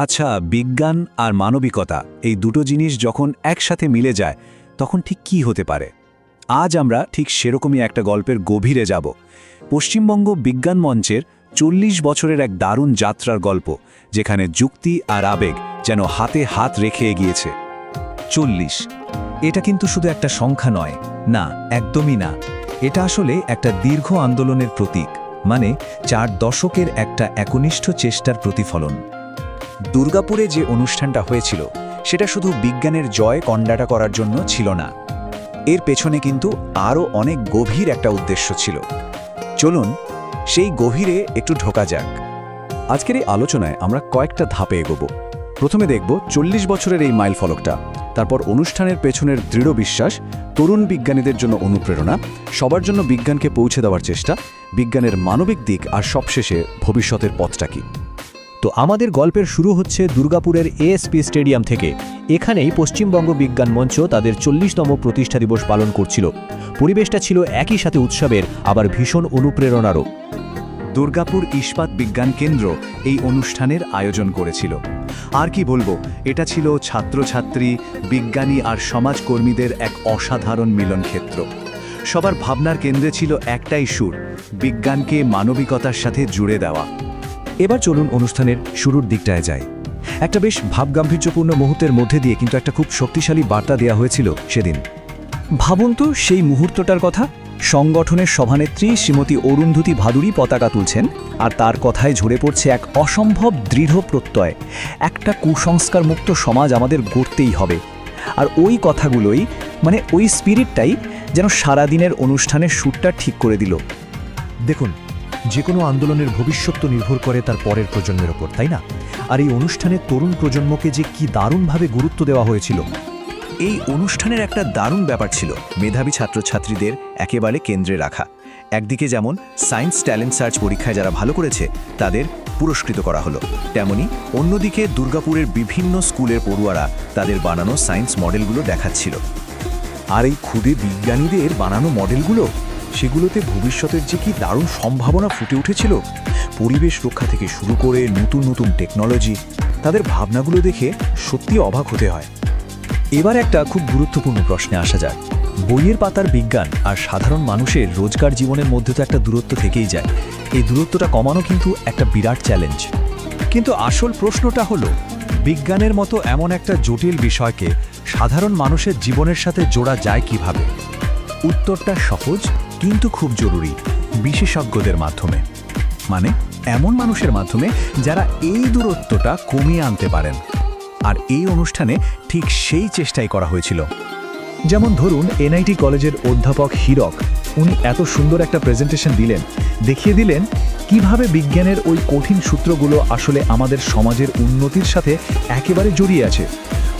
আচ্ছা, বিজ্ঞান আর মানবিকতা এই দুটো জিনিস যখন একসাথে মিলে যায় তখন ঠিক কি হতে পারে? আজ আমরা ঠিক সেরকমই একটা গল্পের গভীরে যাব। পশ্চিমবঙ্গ বিজ্ঞান মঞ্চের ৪০ বছরের এক দারুণ যাত্রার গল্প, যেখানে যুক্তি আর আবেগ যেন হাতে হাত রেখে এগিয়েছে। ৪০, এটা কিন্তু শুধু একটা সংখ্যা নয়, না, একদমই না। এটা আসলে একটা দীর্ঘ আন্দোলনের প্রতীক, মানে ৪ দশকের একটা একনিষ্ঠ চেষ্টার প্রতিফলন। দুর্গাপুরে যে অনুষ্ঠানটা হয়েছিল সেটা শুধু বিজ্ঞানের জয় কন্ডাটা করার জন্য ছিল না, এর পেছনে কিন্তু আরও অনেক গভীর একটা উদ্দেশ্য ছিল। চলুন সেই গভীরে একটু ঢোকা যাক। আজকের এই আলোচনায় আমরা কয়েকটা ধাপে এগোবো। প্রথমে দেখব ৪০ বছরের এই মাইল ফলকটা, তারপর অনুষ্ঠানের পেছনের দৃঢ় বিশ্বাস, তরুণ বিজ্ঞানীদের জন্য অনুপ্রেরণা, সবার জন্য বিজ্ঞানকে পৌঁছে দেওয়ার চেষ্টা, বিজ্ঞানের মানবিক দিক, আর সবশেষে ভবিষ্যতের পথটা কি। তো আমাদের গল্পের শুরু হচ্ছে দুর্গাপুরের এএসপি স্টেডিয়াম থেকে। এখানেই পশ্চিমবঙ্গ বিজ্ঞান মঞ্চ তাদের ৪০তম প্রতিষ্ঠা দিবস পালন করছিল। পরিবেশটা ছিল একই সাথে উৎসবের, আবার ভীষণ অনুপ্রেরণারও। দুর্গাপুর ইস্পাত বিজ্ঞান কেন্দ্র এই অনুষ্ঠানের আয়োজন করেছিল। আর কি বলবো, এটা ছিল ছাত্রছাত্রী, বিজ্ঞানী আর সমাজকর্মীদের এক অসাধারণ মিলনক্ষেত্র। সবার ভাবনার কেন্দ্রে ছিল একটাই সুর, বিজ্ঞানকে মানবিকতার সাথে জুড়ে দেওয়া। এবার চলুন অনুষ্ঠানের শুরুর দিকটায় যাই। একটা বেশ ভাবগাম্ভীর্যপূর্ণ মুহূর্তের মধ্যে দিয়ে কিন্তু একটা খুব শক্তিশালী বার্তা দেওয়া হয়েছিল সেদিন। ভাবুন তো সেই মুহূর্তটার কথা। সংগঠনের সভানেত্রী শ্রীমতী অরুন্ধতী ভাদুড়ী পতাকা তুলছেন, আর তার কথায় ঝরে পড়ছে এক অসম্ভব দৃঢ় প্রত্যয়, একটা কুসংস্কারমুক্ত সমাজ আমাদের গড়তেই হবে। আর ওই কথাগুলোই, মানে ওই স্পিরিটটাই যেন সারাদিনের অনুষ্ঠানের সুরটা ঠিক করে দিল। দেখুন, যে কোনো আন্দোলনের ভবিষ্যৎ তো নির্ভর করে তার পরের প্রজন্মের ওপর, তাই না? আর এই অনুষ্ঠানে তরুণ প্রজন্মকে যে কি দারুণভাবে গুরুত্ব দেওয়া হয়েছিল। এই অনুষ্ঠানের একটা দারুণ ব্যাপার ছিল মেধাবী ছাত্রছাত্রীদের একেবারে কেন্দ্রে রাখা। একদিকে যেমন সায়েন্স ট্যালেন্ট সার্চ পরীক্ষায় যারা ভালো করেছে তাদের পুরস্কৃত করা হলো, তেমনি অন্যদিকে দুর্গাপুরের বিভিন্ন স্কুলের পড়ুয়ারা তাদের বানানো সায়েন্স মডেলগুলো দেখাচ্ছিল। আর এই ক্ষুদে বিজ্ঞানীদের বানানো মডেলগুলো, সেগুলোতে ভবিষ্যতের যে কি দারুণ সম্ভাবনা ফুটে উঠেছিল। পরিবেশ রক্ষা থেকে শুরু করে নতুন নতুন টেকনোলজি, তাদের ভাবনাগুলো দেখে সত্যি অবাক হতে হয়। এবার একটা খুব গুরুত্বপূর্ণ প্রশ্নে আসা যাক। বইয়ের পাতার বিজ্ঞান আর সাধারণ মানুষের রোজকার জীবনের মধ্যে তো একটা দূরত্ব থেকেই যায়। এই দূরত্বটা কমানো কিন্তু একটা বিরাট চ্যালেঞ্জ। কিন্তু আসল প্রশ্নটা হলো, বিজ্ঞানের মতো এমন একটা জটিল বিষয়কে সাধারণ মানুষের জীবনের সাথে জোড়া যায় কিভাবে? উত্তরটা সহজ কিন্তু খুব জরুরি, বিশেষজ্ঞদের মাধ্যমে। মানে এমন মানুষের মাধ্যমে যারা এই দূরত্বটা কমিয়ে আনতে পারেন। আর এই অনুষ্ঠানে ঠিক সেই চেষ্টাই করা হয়েছিল। যেমন ধরুন, এনআইটি কলেজের অধ্যাপক হীরক, উনি এত সুন্দর একটা প্রেজেন্টেশন দিলেন, দেখিয়ে দিলেন কিভাবে বিজ্ঞানের ওই কঠিন সূত্রগুলো আসলে আমাদের সমাজের উন্নতির সাথে একেবারে জড়িয়ে আছে।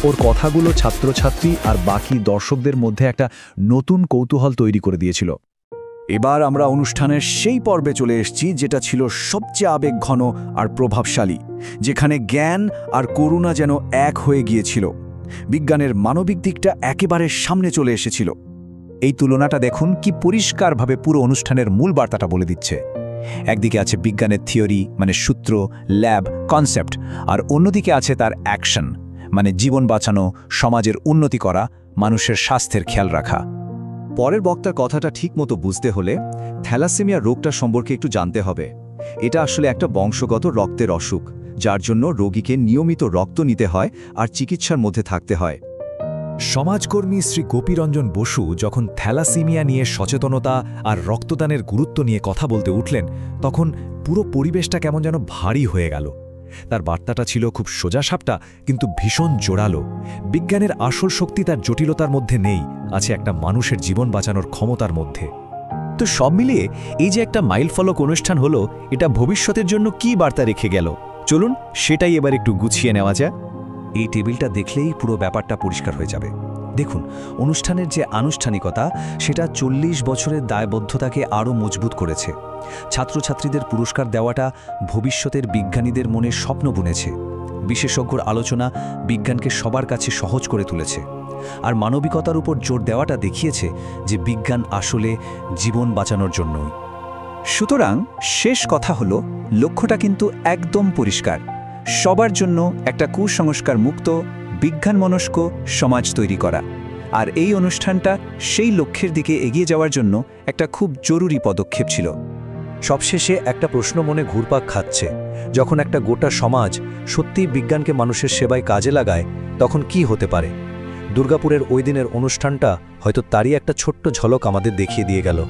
ওর কথাগুলো ছাত্রছাত্রী আর বাকি দর্শকদের মধ্যে একটা নতুন কৌতূহল তৈরি করে দিয়েছিল। এবার আমরা অনুষ্ঠানের সেই পর্বে চলে এসেছি যেটা ছিল সবচেয়ে আবেগঘন আর প্রভাবশালী, যেখানে জ্ঞান আর করুণা যেন এক হয়ে গিয়েছিল। বিজ্ঞানের মানবিক দিকটা একেবারে সামনে চলে এসেছিল। এই তুলনাটা দেখুন কি পরিষ্কারভাবে পুরো অনুষ্ঠানের মূল বার্তাটা বলে দিচ্ছে। একদিকে আছে বিজ্ঞানের থিওরি, মানে সূত্র, ল্যাব, কনসেপ্ট, আর অন্যদিকে আছে তার অ্যাকশন, মানে জীবন বাঁচানো, সমাজের উন্নতি করা, মানুষের স্বাস্থ্যের খেয়াল রাখা। পরের বক্তার কথাটা ঠিকমতো বুঝতে হলে থ্যালাসেমিয়া রোগটা সম্পর্কে একটু জানতে হবে। এটা আসলে একটা বংশগত রক্তের অসুখ, যার জন্য রোগীকে নিয়মিত রক্ত নিতে হয় আর চিকিৎসার মধ্যে থাকতে হয়। সমাজকর্মী শ্রী গোপীরঞ্জন বসু যখন থ্যালাসেমিয়া নিয়ে সচেতনতা আর রক্তদানের গুরুত্ব নিয়ে কথা বলতে উঠলেন, তখন পুরো পরিবেশটা কেমন যেন ভারী হয়ে গেল। তার বার্তাটা ছিল খুব সোজাসাপটা কিন্তু ভীষণ জোরালো। বিজ্ঞানের আসল শক্তি তার জটিলতার মধ্যে নেই, আছে একটা মানুষের জীবন বাঁচানোর ক্ষমতার মধ্যে। তো সব মিলিয়ে এই যে একটা মাইলফলক অনুষ্ঠান হলো, এটা ভবিষ্যতের জন্য কি বার্তা রেখে গেল? চলুন সেটাই এবার একটু গুছিয়ে নেওয়া যায়। এই টেবিলটা দেখলেই পুরো ব্যাপারটা পরিষ্কার হয়ে যাবে। দেখুন, অনুষ্ঠানের যে আনুষ্ঠানিকতা, সেটা ৪০ বছরের দায়বদ্ধতাকে আরও মজবুত করেছে। ছাত্রছাত্রীদের পুরস্কার দেওয়াটা ভবিষ্যতের বিজ্ঞানীদের মনে স্বপ্ন বুনেছে। বিশেষজ্ঞর আলোচনা বিজ্ঞানকে সবার কাছে সহজ করে তুলেছে। আর মানবিকতার উপর জোর দেওয়াটা দেখিয়েছে যে বিজ্ঞান আসলে জীবন বাঁচানোর জন্যই। সুতরাং শেষ কথা হলো, লক্ষ্যটা কিন্তু একদম পরিষ্কার। সবার জন্য একটা কুসংস্কার মুক্ত বিজ্ঞানমনস্ক সমাজ তৈরি করা। আর এই অনুষ্ঠানটা সেই লক্ষ্যের দিকে এগিয়ে যাওয়ার জন্য একটা খুব জরুরি পদক্ষেপ ছিল। সবশেষে একটা প্রশ্ন মনে ঘুরপাক খাচ্ছে, যখন একটা গোটা সমাজ সত্যিই বিজ্ঞানকে মানুষের সেবায় কাজে লাগায় তখন কি হতে পারে? দুর্গাপুরের ওই দিনের অনুষ্ঠানটা হয়তো তারই একটা ছোট্ট ঝলক আমাদের দেখিয়ে দিয়ে গেল।